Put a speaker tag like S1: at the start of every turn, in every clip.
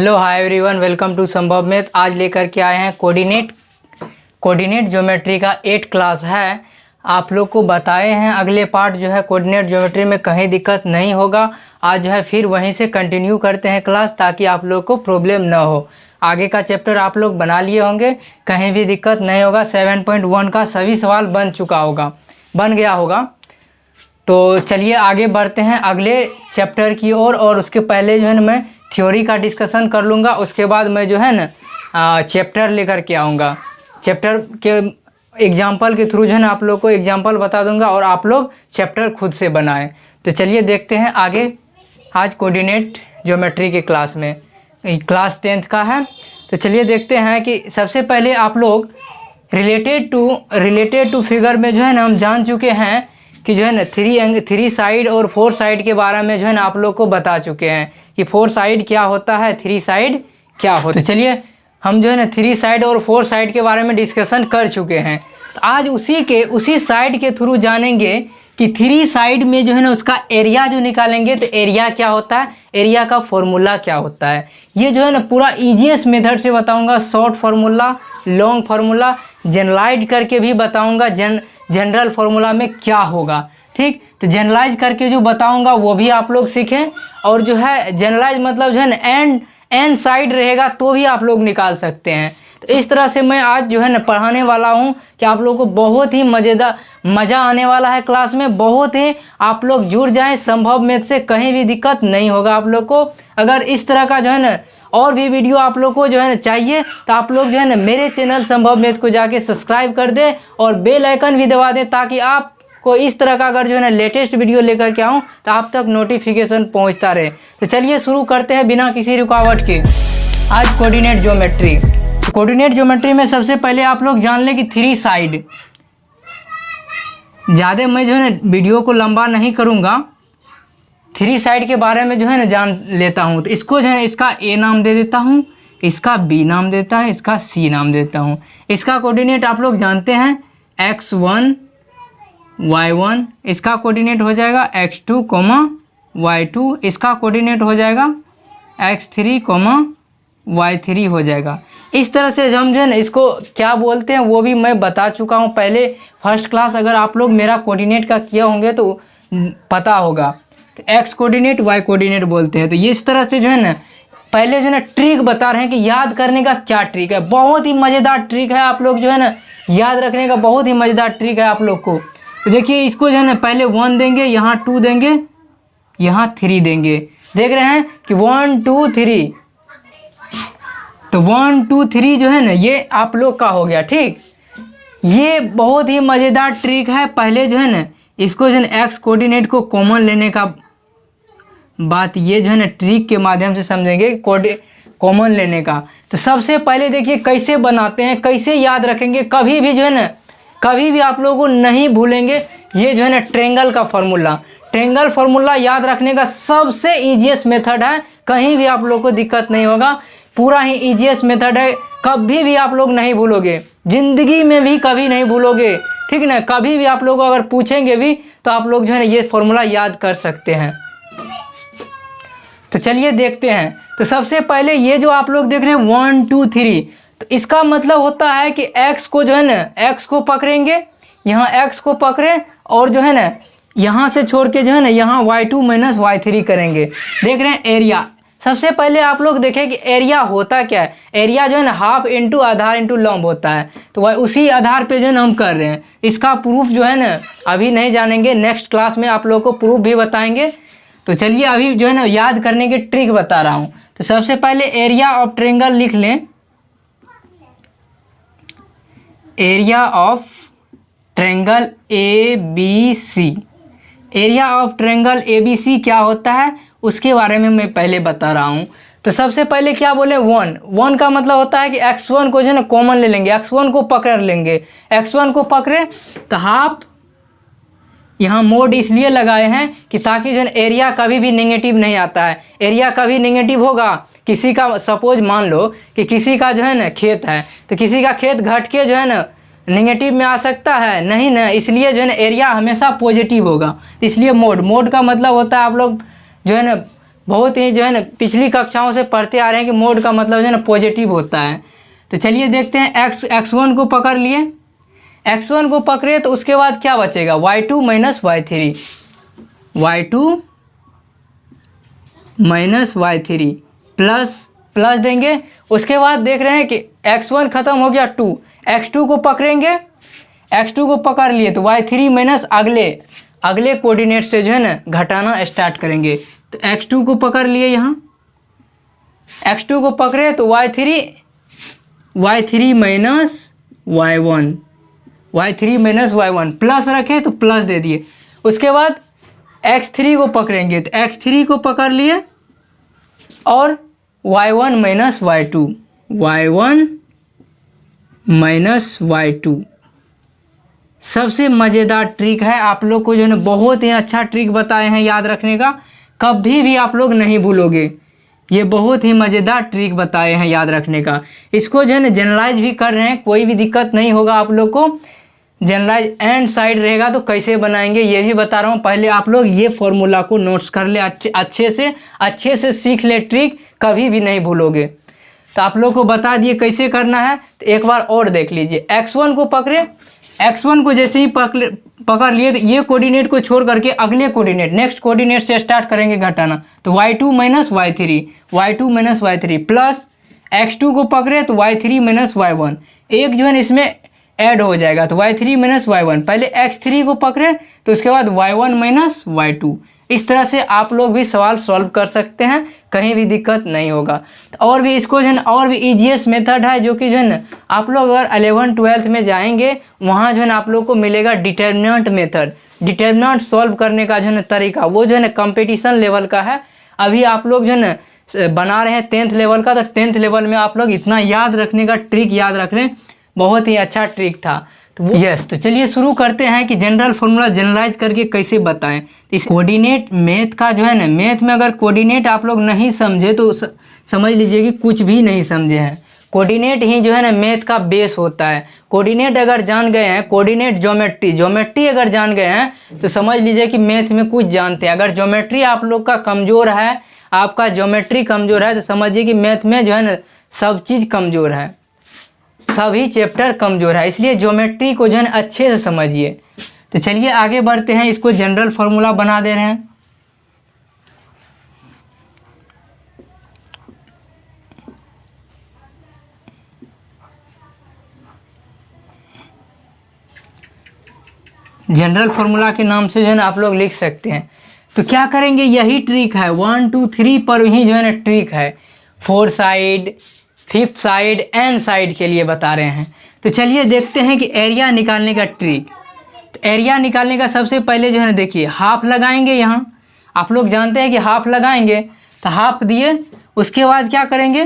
S1: Hello hi everyone, welcome to Sambhav math. आज लेकर के आए हैं कोऑर्डिनेट ज्योमेट्री का 8 क्लास है। आप लोग को बताए हैं अगले पार्ट जो है कोऑर्डिनेट ज्योमेट्री में कहीं दिक्कत नहीं होगा। आज जो है फिर वहीं से कंटिन्यू करते हैं क्लास, ताकि आप लोग को प्रॉब्लम ना हो। आगे का चैप्टर आप लोग बना लिए होंगे, कहीं भी दिक्कत नहीं होगा। 7.1 का सभी सवाल बन गया होगा। तो चलिए आगे बढ़ते हैं अगले चैप्टर की ओर। और उसके पहले जो है ना मैं थ्योरी का डिस्कशन कर लूँगा। उसके बाद मैं जो है ना चैप्टर लेकर के आऊँगा। चैप्टर के एग्जाम्पल के थ्रू जो है ना आप लोग को एग्जाम्पल बता दूंगा और आप लोग चैप्टर खुद से बनाएं। तो चलिए देखते हैं आगे। आज कोऑर्डिनेट ज्योमेट्री के क्लास में, क्लास 10th का है। तो चलिए देखते हैं कि सबसे पहले आप लोग रिलेटेड टू फिगर में जो है ना हम जान चुके हैं कि जो है ना 3 साइड और 4 साइड के बारे में जो है ना आप लोग को बता चुके हैं कि 4 साइड क्या होता है, 3 साइड क्या होता है। तो चलिए हम जो है ना 3 साइड और 4 साइड के बारे में डिस्कशन कर चुके हैं। तो आज उसी साइड के थ्रू जानेंगे कि 3 साइड में जो है ना उसका एरिया जो निकालेंगे तो एरिया क्या होता है, एरिया का फॉर्मूला क्या होता है। ये जो है ना पूरा ईजीएस्ट मेथड से बताऊंगा। Short formula, long formula, generalise करके भी बताऊंगा जनरल फार्मूला में क्या होगा। ठीक, तो जनरलाइज करके जो बताऊंगा वो भी आप लोग सीखें। और जो है जनरलाइज मतलब जो है ना एन साइड रहेगा तो भी आप लोग निकाल सकते हैं। तो इस तरह से मैं आज जो है ना पढ़ाने वाला हूँ कि आप लोगों को बहुत ही मज़ा आने वाला है क्लास में। बहुत ही आप लोग जुड़ जाएं संभव मैथ से, कहीं भी दिक्कत नहीं होगा आप लोग को। अगर इस तरह का जो है ना और भी वीडियो आप लोग को जो है ना चाहिए तो आप लोग जो है ना मेरे चैनल संभव मैथ को जाके सब्सक्राइब कर दें और बेल आइकन भी दबा दें, ताकि आपको इस तरह का अगर जो है ना लेटेस्ट वीडियो लेकर के आऊँ तो आप तक नोटिफिकेशन पहुँचता रहे। तो चलिए शुरू करते हैं बिना किसी रुकावट के आज कोऑर्डिनेट ज्योमेट्री। तो कोऑर्डिनेट ज्योमेट्री में सबसे पहले आप लोग जान लें कि 3 साइड, ज़्यादा मैं जो है ना वीडियो को लंबा नहीं करूँगा। 3 साइड के बारे में जो है ना जान लेता हूँ। तो इसको जो है इसका ए नाम दे देता हूँ, इसका बी नाम देता है, इसका सी नाम देता हूँ। इसका कोऑर्डिनेट आप लोग जानते हैं x1 y1, इसका कोऑर्डिनेट हो जाएगा x2 y2, इसका कोऑर्डिनेट हो जाएगा x3 y3 हो जाएगा। इस तरह से हम जो है ना इसको क्या बोलते हैं वो भी मैं बता चुका हूँ पहले। फर्स्ट क्लास अगर आप लोग मेरा कोऑर्डिनेट का किए होंगे तो पता होगा। तो एक्स कोऑर्डिनेट वाई कोऑर्डिनेट बोलते हैं। तो ये इस तरह से जो है ना पहले जो है ना ट्रिक बता रहे हैं कि याद करने का क्या ट्रिक है। बहुत ही मज़ेदार ट्रिक है, आप लोग जो है ना याद रखने का बहुत ही मज़ेदार ट्रिक है आप लोग को। तो देखिए इसको जो है ना पहले 1 देंगे, यहाँ 2 देंगे, यहाँ 3 देंगे। देख रहे हैं कि 1 2 3, तो 1 2 3 जो है ना ये आप लोग का हो गया। ठीक, ये बहुत ही मज़ेदार ट्रिक है। पहले जो है ना इसको जो है ना एक्स कोऑर्डिनेट को कॉमन लेने का बात ये जो है ना ट्रिक के माध्यम से समझेंगे कॉमन लेने का। तो सबसे पहले देखिए कैसे बनाते हैं, कैसे याद रखेंगे। कभी भी जो है ना कभी भी आप लोगों को नहीं भूलेंगे ये जो है ना ट्रेंगल का फॉर्मूला। ट्रेंगल फार्मूला याद रखने का सबसे ईजीएस्ट मेथड है, कहीं भी आप लोग को दिक्कत नहीं होगा। पूरा ही ईजीएस्ट मेथड है, कभी भी आप लोग नहीं भूलोगे, जिंदगी में भी कभी नहीं भूलोगे। ठीक ना, कभी भी आप लोग को अगर पूछेंगे भी तो आप लोग जो है ना ये फॉर्मूला याद कर सकते हैं। तो चलिए देखते हैं। तो सबसे पहले ये जो आप लोग देख रहे हैं 1 2 3, तो इसका मतलब होता है कि x को जो है ना x को पकड़ेंगे, यहाँ x को पकड़े और जो है ना यहाँ से छोड़ के जो है ना यहाँ y2 - y3 करेंगे। देख रहे हैं एरिया। सबसे पहले आप लोग देखें कि एरिया होता क्या है। एरिया जो है ना हाफ इंटू आधार इंटू लंब होता है। तो वह उसी आधार पे जो है ना हम कर रहे हैं। इसका प्रूफ जो है ना अभी नहीं जानेंगे, नेक्स्ट क्लास में आप लोग को प्रूफ भी बताएंगे। तो चलिए अभी जो है ना याद करने की ट्रिक बता रहा हूँ। तो सबसे पहले एरिया ऑफ ट्रायंगल लिख लें। Area of triangle ABC, area of triangle ABC क्या होता है उसके बारे में मैं पहले बता रहा हूँ। तो सबसे पहले क्या बोले 1 का मतलब होता है कि x1 को जो है ना कॉमन ले लेंगे, x1 को पकड़ लेंगे। x1 को पकड़े तो हाफ, यहाँ मोड इसलिए लगाए हैं कि ताकि जो है एरिया कभी भी नेगेटिव नहीं आता है। एरिया कभी नेगेटिव होगा, किसी का सपोज मान लो कि किसी का जो है ना खेत है, तो किसी का खेत घट के जो है ना नेगेटिव में आ सकता है, नहीं ना, इसलिए जो है ना एरिया हमेशा पॉजिटिव होगा। इसलिए मोड का मतलब होता है आप लोग जो है ना बहुत ही जो है ना पिछली कक्षाओं से पढ़ते आ रहे हैं कि मोड का मतलब जो है ना पॉजिटिव होता है। तो चलिए देखते हैं, x1 को पकड़ लिए, x1 को पकड़े तो उसके बाद क्या बचेगा, y2 minus y3, y2 minus y3 plus देंगे। उसके बाद देख रहे हैं कि x1 खत्म हो गया 2, x2 को पकड़ेंगे, x2 को पकड़ लिए तो y3 माइनस अगले कोऑर्डिनेट से जो है ना घटाना स्टार्ट करेंगे। तो x2 को पकड़ लिए, यहाँ x2 को पकड़े तो y3 माइनस y1 प्लस रखे तो प्लस दे दिए। उसके बाद x3 को पकड़ेंगे तो x3 को पकड़ लिए और y1 माइनस y2। सबसे मज़ेदार ट्रिक है, आप लोग को जो है ना बहुत ही अच्छा ट्रिक बताए हैं याद रखने का, कभी भी आप लोग नहीं भूलोगे। ये बहुत ही मज़ेदार ट्रिक बताए हैं याद रखने का। इसको जो है ना जनरलाइज भी कर रहे हैं, कोई भी दिक्कत नहीं होगा आप लोग को। जनरलाइज एंड साइड रहेगा तो कैसे बनाएंगे ये भी बता रहा हूँ। पहले आप लोग ये फॉर्मूला को नोट्स कर ले, अच्छे से सीख ले, ट्रिक कभी भी नहीं भूलोगे। तो आप लोग को बता दिए कैसे करना है, तो एक बार और देख लीजिए। x1 को पकड़े, x1 को जैसे ही पकड़ लिए तो ये कोऑर्डिनेट को छोड़ करके अगले कोऑर्डिनेट नेक्स्ट कोऑर्डिनेट से स्टार्ट करेंगे घटाना। तो y2 minus y3 plus x2 को पकड़े तो y3 माइनस y1, एक जो है ना इसमें ऐड हो जाएगा तो y3 माइनस y1। पहले x3 को पकड़े तो उसके बाद y1 माइनस y2। इस तरह से आप लोग भी सवाल सॉल्व कर सकते हैं, कहीं भी दिक्कत नहीं होगा। तो और भी इसको जो है ना और भी ईजीएस्ट मेथड है, जो कि जो है ना आप लोग अगर 11th-12th में जाएंगे वहाँ जो है ना आप लोग को मिलेगा डिटर्मिनेंट मेथड। डिटर्मिनेंट सॉल्व करने का जो है ना तरीका वो जो है ना कंपटीशन लेवल का है। अभी आप लोग जो है ना बना रहे हैं 10th लेवल का, तो 10th लेवल में आप लोग इतना याद रखने का ट्रिक याद रख लें, बहुत ही अच्छा ट्रिक था। तो चलिए शुरू करते हैं कि जनरल फॉर्मूला जनरलाइज करके कैसे बताएं। इस कोऑर्डिनेट मैथ का जो है ना, मैथ में अगर कोऑर्डिनेट आप लोग नहीं समझे तो समझ लीजिए कि कुछ भी नहीं समझे हैं। कोऑर्डिनेट ही जो है ना मैथ का बेस होता है। कोऑर्डिनेट अगर जान गए हैं, कोऑर्डिनेट ज्योमेट्री अगर जान गए हैं तो समझ लीजिए कि मैथ में कुछ जानते हैं। अगर ज्योमेट्री आप लोग का कमज़ोर है, आपका ज्योमेट्री कमज़ोर है, तो समझिए कि मैथ में जो है ना सब चीज़ कमज़ोर है, सभी चैप्टर कमज़ोर है। इसलिए ज्योमेट्री को जो है अच्छे से समझिए। तो चलिए आगे बढ़ते हैं, इसको जनरल फार्मूला बना दे रहे हैं। जनरल फार्मूला के नाम से जो है ना आप लोग लिख सकते हैं। तो क्या करेंगे, यही ट्रिक है, 1 2 3 पर ही जो है ना ट्रिक है। 4 side, 5th side, n side के लिए बता रहे हैं। तो चलिए देखते हैं कि एरिया निकालने का ट्रिक। तो एरिया निकालने का सबसे पहले जो है ना देखिए हाफ लगाएंगे। यहाँ आप लोग जानते हैं कि हाफ लगाएंगे, तो हाफ दिए, उसके बाद क्या करेंगे,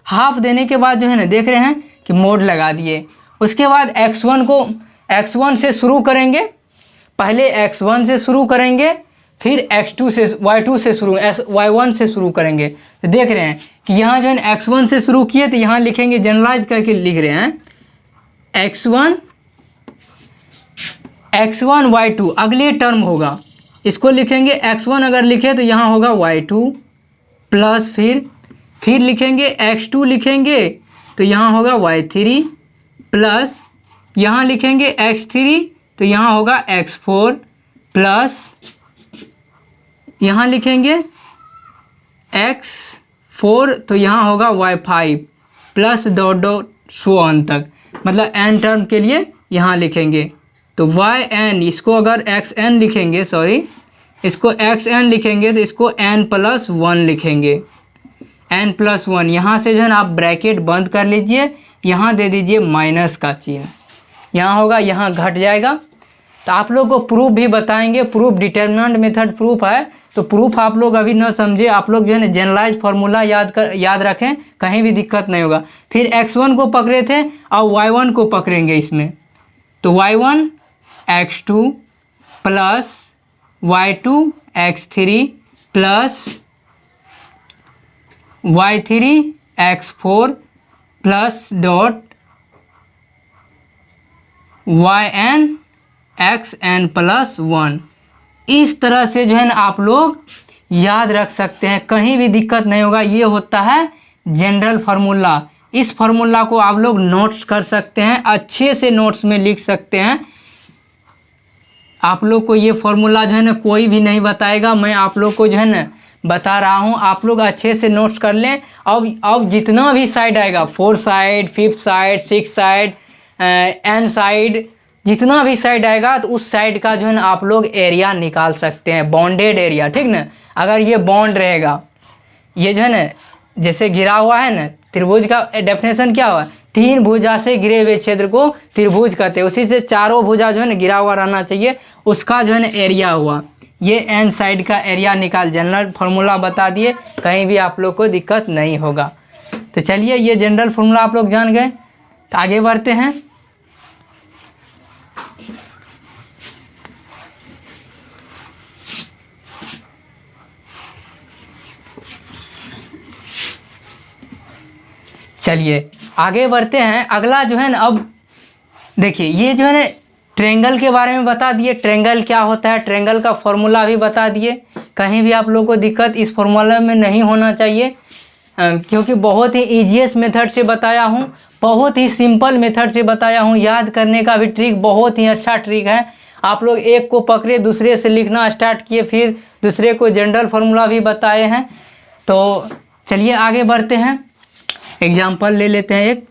S1: हाफ देने के बाद जो है ना देख रहे हैं कि मोड लगा दिए। उसके बाद x1 से शुरू करेंगे, पहले x1 से शुरू करेंगे, फिर y2 से शुरू y1 से शुरू करेंगे। तो देख रहे हैं कि यहाँ जो है x1 से शुरू किए तो यहाँ लिखेंगे, जनरलाइज करके लिख रहे हैं x1 y2 अगले टर्म होगा, इसको लिखेंगे x1 अगर लिखे तो यहाँ होगा y2 प्लस फिर लिखेंगे x2 लिखेंगे तो यहाँ होगा y3 प्लस यहाँ लिखेंगे x3 तो यहाँ होगा x4 प्लस यहाँ लिखेंगे x4 तो यहाँ होगा y5 plus dot so on तक, मतलब n टर्म के लिए यहाँ लिखेंगे। तो yn, इसको अगर xn लिखेंगे, इसको xn लिखेंगे तो इसको n+1 लिखेंगे, n+1। यहाँ से जो है ना आप ब्रैकेट बंद कर लीजिए, यहाँ दे दीजिए माइनस का चिन्ह, यहाँ होगा, यहाँ घट जाएगा। तो आप लोग को प्रूफ भी बताएंगे, प्रूफ डिटर्मिनेंट मेथड प्रूफ है। तो प्रूफ आप लोग अभी न समझे, आप लोग जो है ना जनरलाइज फार्मूला याद रखें, कहीं भी दिक्कत नहीं होगा। फिर x1 को पकड़े थे और y1 को पकड़ेंगे इसमें, तो y1 x2 plus y2 x3 plus y3 x4 plus dot yn xn+1। इस तरह से जो है ना आप लोग याद रख सकते हैं, कहीं भी दिक्कत नहीं होगा। ये होता है जनरल फार्मूला। इस फार्मूला को आप लोग नोट्स कर सकते हैं, अच्छे से नोट्स में लिख सकते हैं। आप लोग को ये फार्मूला जो है ना कोई भी नहीं बताएगा, मैं आप लोग को जो है ना बता रहा हूँ। आप लोग अच्छे से नोट्स कर लें। अब जितना भी साइड आएगा, 4 side, 5 side, 6 side, n side, जितना भी साइड आएगा तो उस साइड का जो है ना आप लोग एरिया निकाल सकते हैं, बॉन्डेड एरिया, ठीक ना। अगर ये बॉन्ड रहेगा, ये जो है ना जैसे घिरा हुआ है ना, त्रिभुज का डेफिनेशन क्या हुआ, 3 भुजा से घिरे हुए क्षेत्र को त्रिभुज कहते हैं। उसी से चारों भुजा जो है ना घिरा हुआ रहना चाहिए, उसका जो है ना एरिया हुआ। ये एन साइड का एरिया निकाल, जनरल फार्मूला बता दिए, कहीं भी आप लोग को दिक्कत नहीं होगा। तो चलिए ये जनरल फार्मूला आप लोग जान गए, तो आगे बढ़ते हैं। चलिए आगे बढ़ते हैं। अगला जो है ना, अब देखिए ये जो है ना ट्रेंगल के बारे में बता दिए, ट्रेंगल क्या होता है, ट्रेंगल का फॉर्मूला भी बता दिए। कहीं भी आप लोगों को दिक्कत इस फॉर्मूला में नहीं होना चाहिए, क्योंकि बहुत ही ईजीएस्ट मेथड से बताया हूँ, बहुत ही सिंपल मेथड से बताया हूँ। याद करने का भी ट्रिक बहुत ही अच्छा ट्रिक है। आप लोग एक को पकड़े, दूसरे से लिखना स्टार्ट किए, फिर दूसरे को जनरल फार्मूला भी बताए हैं। तो चलिए आगे बढ़ते हैं, एग्जाम्पल ले लेते हैं एक,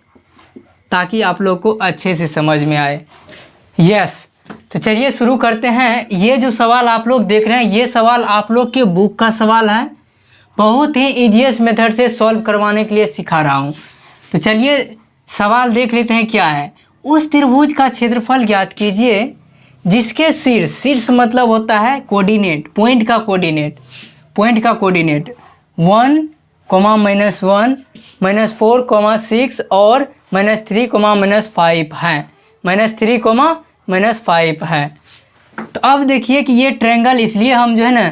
S1: ताकि आप लोग को अच्छे से समझ में आए। यस, तो चलिए शुरू करते हैं। ये जो सवाल आप लोग देख रहे हैं, ये सवाल आप लोग के बुक का सवाल है। बहुत ही ईजीएस्ट मेथड से सॉल्व करवाने के लिए सिखा रहा हूँ। तो चलिए सवाल देख लेते हैं क्या है। उस त्रिभुज का क्षेत्रफल ज्ञात कीजिए जिसके शीर्ष, शीर्ष मतलब होता है कोऑर्डिनेट, पॉइंट का कोऑर्डिनेट, पॉइंट का कोऑर्डिनेट 1, -1, -4, 6 और -3, -5 है, -3, -5 है। तो अब देखिए कि ये ट्रायंगल इसलिए हम जो है ना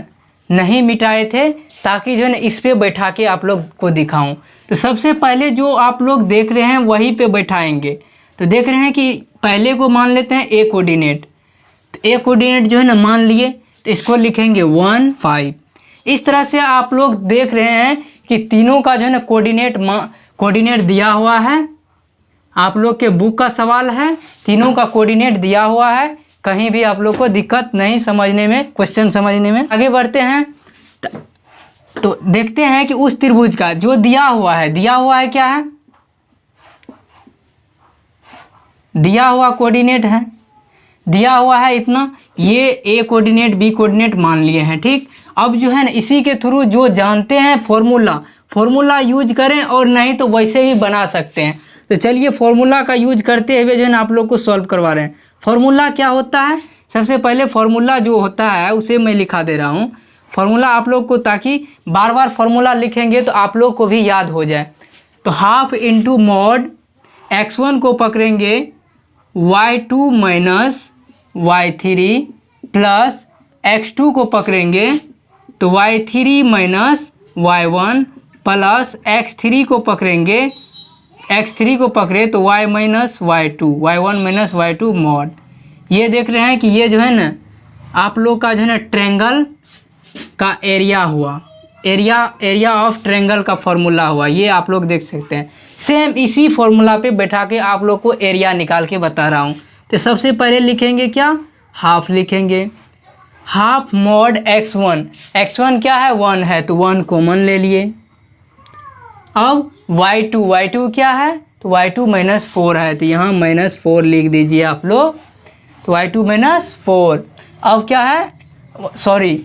S1: नहीं मिटाए थे, ताकि जो है ना इस पे बैठा के आप लोग को दिखाऊं। तो सबसे पहले जो आप लोग देख रहे हैं वहीं पे बैठाएंगे। तो देख रहे हैं कि पहले को मान लेते हैं ए कोऑर्डिनेट। तो ए कोऑर्डिनेट जो है ना मान लिए, तो इसको लिखेंगे 1, 5। इस तरह से आप लोग देख रहे हैं कि तीनों का जो है ना कोऑर्डिनेट दिया हुआ है। आप लोग के बुक का सवाल है, तीनों का कोऑर्डिनेट दिया हुआ है, कहीं भी आप लोग को दिक्कत नहीं समझने में, क्वेश्चन समझने में। आगे बढ़ते हैं तो देखते हैं कि उस त्रिभुज का जो दिया हुआ है क्या है, दिया हुआ कोऑर्डिनेट है, दिया हुआ है इतना। ये ए कोऑर्डिनेट, बी कोऑर्डिनेट मान लिए हैं, ठीक। अब जो है ना इसी के थ्रू जो जानते हैं फॉर्मूला यूज करें, और नहीं तो वैसे भी बना सकते हैं। तो चलिए फॉर्मूला का यूज करते हुए जो है ना आप लोग को सॉल्व करवा रहे हैं। फॉर्मूला क्या होता है, सबसे पहले फॉर्मूला जो होता है उसे मैं लिखा दे रहा हूँ। फॉर्मूला आप लोग को, ताकि बार बार फॉर्मूला लिखेंगे तो आप लोग को भी याद हो जाए। तो हाफ इंटू मॉड x1 को पकड़ेंगे y2 minus y3 plus x2 को पकड़ेंगे तो y3 minus y1 plus x3 को पकड़ेंगे, x3 को पकड़े तो y minus y2, y1 minus y2 mod. ये देख रहे हैं कि ये जो है ना आप लोग का जो है ना ट्रायंगल का एरिया हुआ, एरिया ऑफ ट्रायंगल का फॉर्मूला हुआ। ये आप लोग देख सकते हैं। सेम इसी फॉर्मूला पे बैठा के आप लोग को एरिया निकाल के बता रहा हूँ। तो सबसे पहले लिखेंगे क्या, हाफ लिखेंगे, हाफ मॉड x1 क्या है, 1 है, तो 1 कॉमन ले लिए। अब y2 क्या है, तो y2 -4 है, तो यहाँ -4 लिख दीजिए आप लोग। तो y2 -4। अब क्या है, सॉरी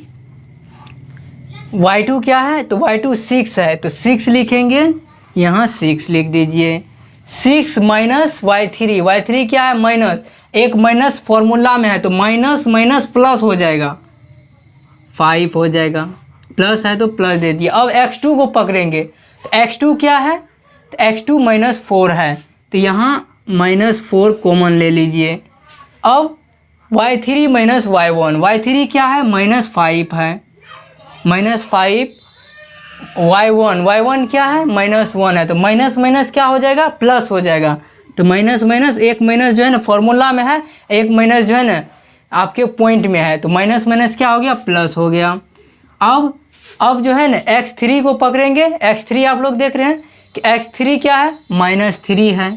S1: y2 क्या है, तो y2 6 है, तो 6 लिखेंगे, यहाँ 6 लिख दीजिए। 6 माइनस y3 क्या है, माइनस, एक माइनस फॉर्मूला में है तो माइनस माइनस प्लस हो जाएगा, 5 हो जाएगा, प्लस है तो प्लस दे दिया। अब x2 को पकड़ेंगे, तो x2 क्या है, तो x2 -4 है, तो यहाँ -4 कॉमन ले लीजिए। अब y3 माइनस y1 क्या है, -5 है, -5 y1 क्या है, -1 है, तो माइनस माइनस क्या हो जाएगा, प्लस हो जाएगा। तो माइनस माइनस, एक माइनस जो है ना फॉर्मूला में है, एक माइनस जो है ना आपके पॉइंट में है, तो माइनस माइनस क्या हो गया, प्लस हो गया। अब अब जो है ना x3 को पकड़ेंगे। x3 आप लोग देख रहे हैं कि x3 क्या है, -3 है,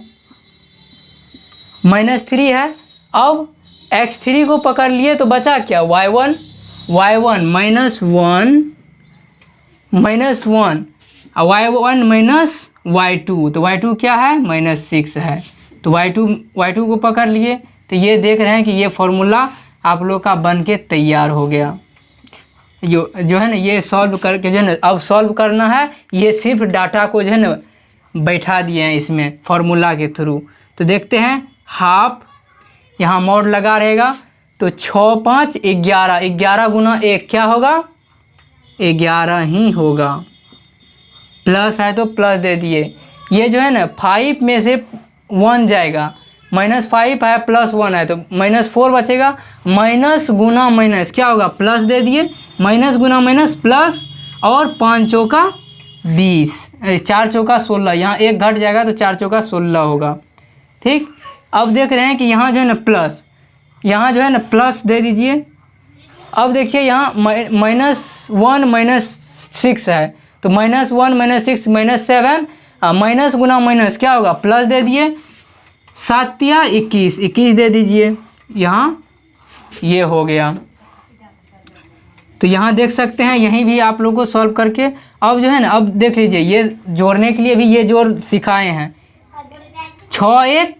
S1: -3 है। अब x3 को पकड़ लिए तो बचा क्या, y1 -1 y1 माइनस y2, तो y2 क्या है, -6 है। तो y2 को पकड़ लिए तो ये देख रहे हैं कि ये फॉर्मूला आप लोग का बन के तैयार हो गया। जो है ना ये सॉल्व करके जो है ना अब सॉल्व करना है, ये सिर्फ डाटा को जो है ना बैठा दिए हैं इसमें फॉर्मूला के थ्रू। तो देखते हैं, हाफ यहाँ मोड लगा रहेगा तो 6 5 11, 11 गुना 1 क्या होगा, 11 ही होगा। प्लस है तो प्लस दे दिए। ये जो है ना 5 में से 1 जाएगा, -5 है +1 है तो -4 बचेगा। माइनस गुना माइनस क्या होगा, प्लस दे दिए, माइनस गुना माइनस प्लस, और 5 चौका 20, 4 चौका 16, यहाँ 1 घट जाएगा तो 4 चौका 16 होगा। ठीक, अब देख रहे हैं कि यहाँ जो है ना प्लस, यहाँ जो है ना प्लस दे दीजिए। अब देखिए यहाँ -1 -6 है तो -1 -6 -7, माइनस गुना माइनस क्या होगा, प्लस दे दिए। 7 या 21, 21 दे दीजिए, यहाँ ये हो गया। तो यहाँ देख सकते हैं, यहीं भी आप लोगों को सॉल्व करके अब जो है ना, अब देख लीजिए ये जोड़ने के लिए भी ये जोड़ सिखाए हैं। 6 1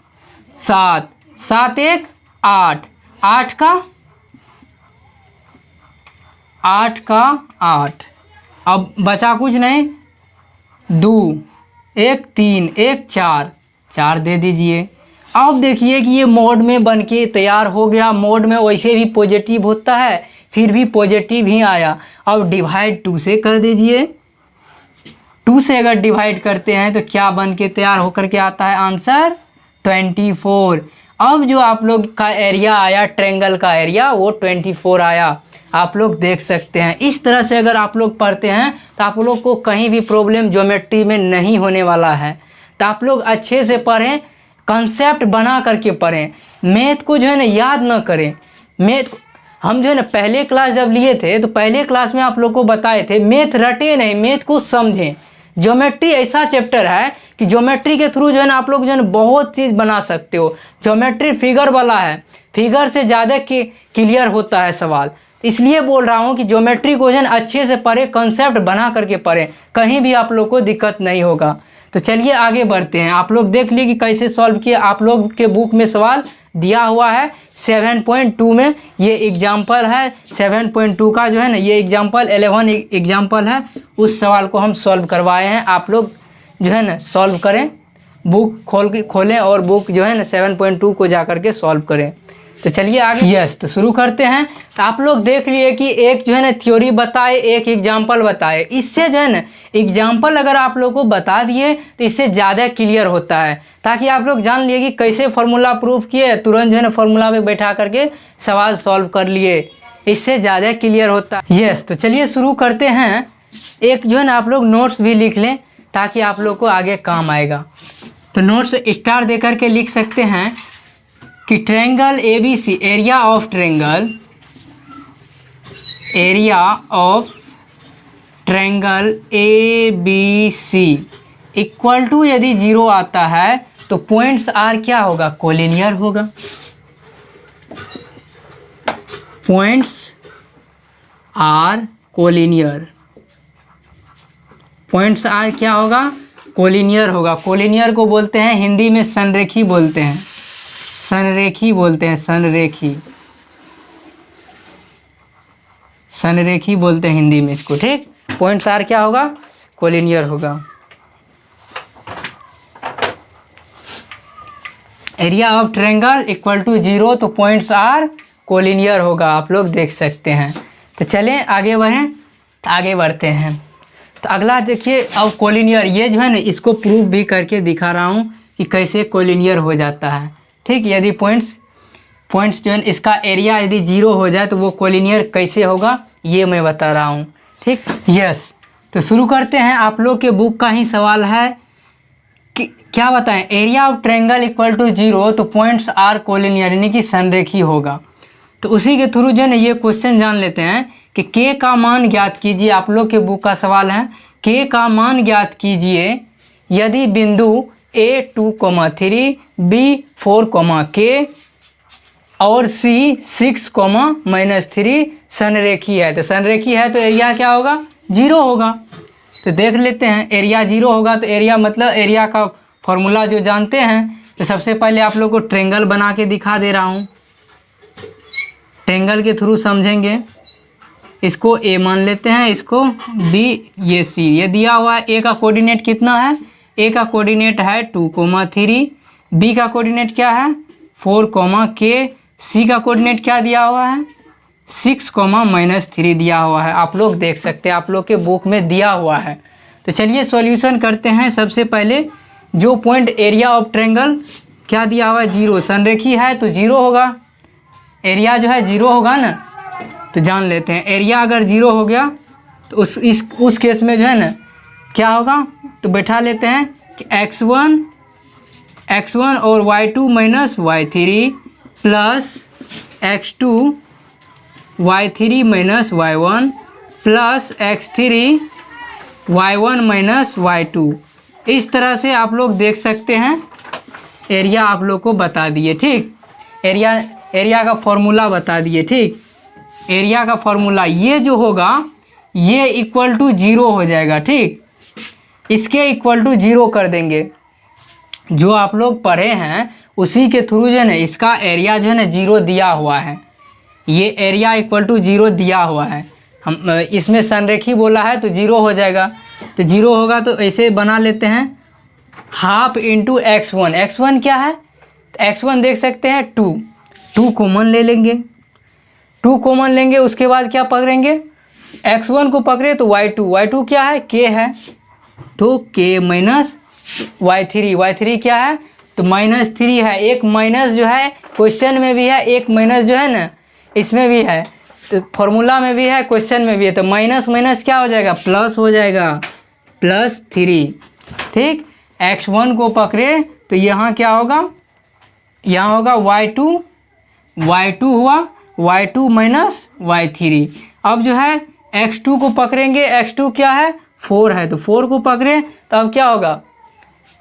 S1: 7, 7 1 8, 8 का 8। अब बचा कुछ नहीं, 2 1 3 1 4, 4 दे दीजिए। अब देखिए कि ये मोड में बन के तैयार हो गया। मोड में वैसे भी पॉजिटिव होता है, फिर भी पॉजिटिव ही आया। अब डिवाइड 2 से कर दीजिए। 2 से अगर डिवाइड करते हैं तो क्या बन के तैयार होकर के आता है, आंसर 24। अब जो आप लोग का एरिया आया, ट्रायंगल का एरिया, वो 24 आया। आप लोग देख सकते हैं। इस तरह से अगर आप लोग पढ़ते हैं तो आप लोग को कहीं भी प्रॉब्लम ज्योमेट्री में नहीं होने वाला है। तो आप लोग अच्छे से पढ़ें, कंसेप्ट बना करके पढ़ें। मैथ को जो है ना याद ना करें। मैथ हम जो है ना पहले क्लास जब लिए थे तो पहले क्लास में आप लोग को बताए थे, मैथ रटे नहीं, मैथ को समझें। ज्योमेट्री ऐसा चैप्टर है कि ज्योमेट्री के थ्रू जो है ना आप लोग जो है ना बहुत चीज़ बना सकते हो। ज्योमेट्री फिगर वाला है, फिगर से ज़्यादा क्लियर होता है सवाल। इसलिए बोल रहा हूँ कि ज्योमेट्री को जो है ना अच्छे से पढ़े, कंसेप्ट बना करके पढ़ें, कहीं भी आप लोग को दिक्कत नहीं होगा। तो चलिए आगे बढ़ते हैं। आप लोग देख लिए कि कैसे सॉल्व किए। आप लोग के बुक में सवाल दिया हुआ है 7.2 में, ये एग्जाम्पल है 7.2 का जो है ना, ये एग्जाम्पल 11 एग्जाम्पल है। उस सवाल को हम सॉल्व करवाए हैं। आप लोग जो है ना सॉल्व करें, बुक खोलें और बुक जो है ना 7.2 को जा कर के सॉल्व करें। तो चलिए आगे, यस, तो शुरू करते हैं। तो आप लोग देख लिए कि एक जो है ना थ्योरी बताए, एक एग्जाम्पल बताए। इससे जो है ना एग्जाम्पल अगर आप लोग को बता दिए तो इससे ज़्यादा क्लियर होता है, ताकि आप लोग जान लिए कि कैसे फार्मूला प्रूफ किए, तुरंत जो है ना फार्मूला पे बैठा करके सवाल सॉल्व कर लिए, इससे ज़्यादा क्लियर होता है। यस, तो चलिए शुरू करते हैं। एक जो है ना आप लोग नोट्स भी लिख लें ताकि आप लोग को आगे काम आएगा। तो नोट्स स्टार दे करके लिख सकते हैं कि triangle ABC, area of triangle ABC equal to, यदि 0 आता है तो पॉइंट्स आर क्या होगा, कोलिनियर होगा। Points are collinear, points are क्या होगा, कोलिनियर होगा। कोलिनियर को बोलते हैं हिंदी में संरेखी बोलते हैं, संरेखी बोलते हैं, संरेखी बोलते हैं हिंदी में इसको। ठीक, पॉइंट्स आर क्या होगा, कोलिनियर होगा। Area of triangle equal to 0 तो पॉइंट्स आर कोलिनियर होगा। आप लोग देख सकते हैं। तो चलें आगे बढ़ें, तो आगे बढ़ते हैं। तो अगला देखिए, अब कोलिनियर, ये जो है ना इसको प्रूफ भी करके दिखा रहा हूँ कि कैसे कोलिनियर हो जाता है। ठीक, यदि पॉइंट्स जो है इसका एरिया यदि 0 हो जाए तो वो कोलिनियर कैसे होगा, ये मैं बता रहा हूँ। ठीक, यस, तो शुरू करते हैं। आप लोग के बुक का ही सवाल है कि क्या बताएं, area of triangle equal to 0 तो पॉइंट्स आर कोलिनियर यानी कि संरेखी होगा। तो उसी के थ्रू जो है ना ये क्वेश्चन जान लेते हैं कि के का मान ज्ञात कीजिए, आप लोग के बुक का सवाल है, के का मान ज्ञात कीजिए यदि बिंदु A2,3, B4, K और C6,-3 संरेखी है। तो संरेखी है तो एरिया क्या होगा? 0 होगा। तो देख लेते हैं, एरिया 0 होगा तो एरिया मतलब एरिया का फॉर्मूला जो जानते हैं। तो सबसे पहले आप लोग को ट्रेंगल बना के दिखा दे रहा हूँ, ट्रेंगल के थ्रू समझेंगे। इसको A मान लेते हैं, इसको B, ये C। ये दिया हुआ है। A का कोऑर्डिनेट कितना है? A का कोऑर्डिनेट है 2,3, B का कोऑर्डिनेट क्या है 4,K, C का कोऑर्डिनेट क्या दिया हुआ है 6,-3 दिया हुआ है। आप लोग देख सकते हैं, आप लोग के बुक में दिया हुआ है। तो चलिए सॉल्यूशन करते हैं। सबसे पहले जो पॉइंट एरिया ऑफ ट्रेंगल क्या दिया हुआ है 0, संरेखी है तो 0 होगा, एरिया जो है 0 होगा ना। तो जान लेते हैं एरिया अगर 0 हो गया तो उस केस में जो है ना क्या होगा, तो बैठा लेते हैं कि x1 और y2 minus y3 plus x2 y3 minus y1 plus x3 y1 minus y2। इस तरह से आप लोग देख सकते हैं। एरिया आप लोग को बता दिए, ठीक। एरिया का फॉर्मूला बता दिए, ठीक। एरिया का फॉर्मूला ये जो होगा ये इक्वल टू 0 हो जाएगा, ठीक। इसके इक्वल टू 0 कर देंगे। जो आप लोग पढ़े हैं उसी के थ्रू जो है ना इसका एरिया जो है ना 0 दिया हुआ है। ये एरिया इक्वल टू 0 दिया हुआ है। हम इसमें संरेखी बोला है तो 0 हो जाएगा। तो 0 होगा तो ऐसे बना लेते हैं, हाफ इंटू x1। x1 क्या है? तो x1 देख सकते हैं 2 कॉमन ले लेंगे, 2 कॉमन लेंगे। उसके बाद क्या पकड़ेंगे, x1 को पकड़े तो y2 क्या है k है, तो k माइनस y3 क्या है तो -3 है। एक माइनस जो है क्वेश्चन में भी है, एक माइनस जो है ना इसमें भी है, तो फॉर्मूला में भी है क्वेश्चन में भी है। तो माइनस क्या हो जाएगा, प्लस हो जाएगा, +3, ठीक। x1 को पकड़े तो यहाँ क्या होगा, यहाँ होगा y2 हुआ, y2 माइनस y3। अब जो है x2 को पकड़ेंगे, x2 क्या है 4 है, तो 4 को पकड़े तो अब क्या होगा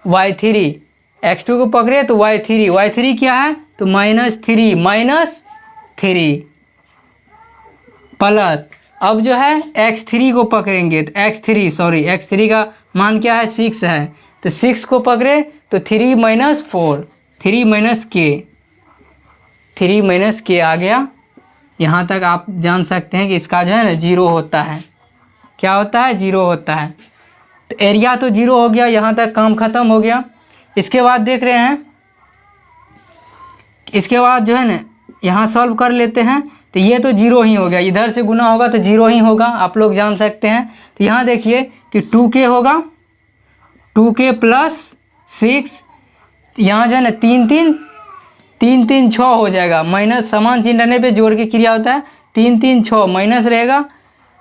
S1: y3, x2 को पकड़े तो y3 क्या है तो -3 प्लस। अब जो है x3 को पकड़ेंगे तो x3 का मान क्या है 6 है, तो 6 को पकड़े तो 3 माइनस k आ गया। यहाँ तक आप जान सकते हैं कि इसका जो है ना 0 होता है। क्या होता है, 0 होता है। तो एरिया तो 0 हो गया, यहाँ तक काम ख़त्म हो गया। इसके बाद देख रहे हैं, इसके बाद जो है ना यहाँ सॉल्व कर लेते हैं। तो ये तो 0 ही हो गया, इधर से गुना होगा तो 0 ही होगा, आप लोग जान सकते हैं। तो यहाँ देखिए कि 2k होगा, 2k प्लस 6, यहाँ जो है ना 3 6 हो जाएगा। माइनस समान चिन्ह रहने पे जोड़ के क्रिया होता है, 3 6 माइनस रहेगा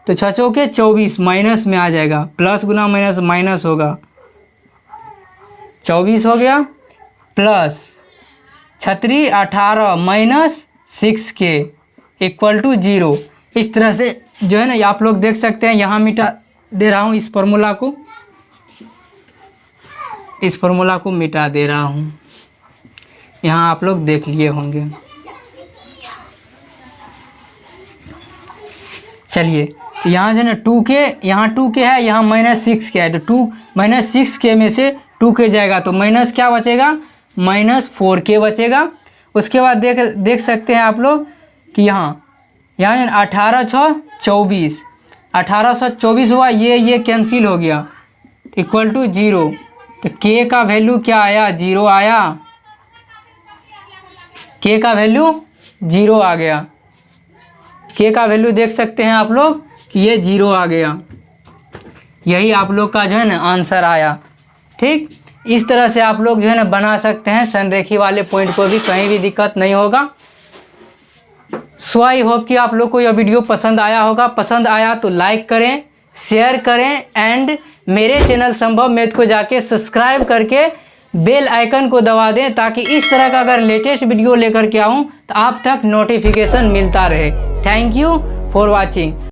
S1: तो 6 चौके 24 माइनस में आ जाएगा, प्लस गुना माइनस होगा, 24 हो गया, plus 36 18 minus 6k equal to 0। इस तरह से जो है ना आप लोग देख सकते हैं। यहाँ मिटा दे रहा हूँ इस फॉर्मूला को, मिटा दे रहा हूँ। यहाँ आप लोग देख लिए होंगे। चलिए, तो यहाँ जो है ना 2k, यहाँ 2k है, यहाँ -6k है, तो -6k में से 2k जाएगा तो माइनस क्या बचेगा, -4k बचेगा। उसके बाद देख सकते हैं आप लोग कि यहाँ 18 6 24, 1824 हुआ, ये कैंसिल हो गया, इक्वल टू 0। तो k का वैल्यू क्या आया, 0 आया, k का वैल्यू 0 आ गया। k का वैल्यू देख सकते हैं आप लोग कि ये 0 आ गया। यही आप लोग का जो है ना आंसर आया, ठीक। इस तरह से आप लोग जो है ना बना सकते हैं, संरेखी वाले पॉइंट को भी कहीं भी दिक्कत नहीं होगा। सो आई होप कि आप लोग को यह वीडियो पसंद आया होगा। पसंद आया तो लाइक करें, शेयर करें एंड मेरे चैनल संभव मैथ को जाके सब्सक्राइब करके बेल आइकन को दबा दें, ताकि इस तरह का अगर लेटेस्ट वीडियो लेकर के आऊँ तो आप तक नोटिफिकेशन मिलता रहे। Thank you for watching.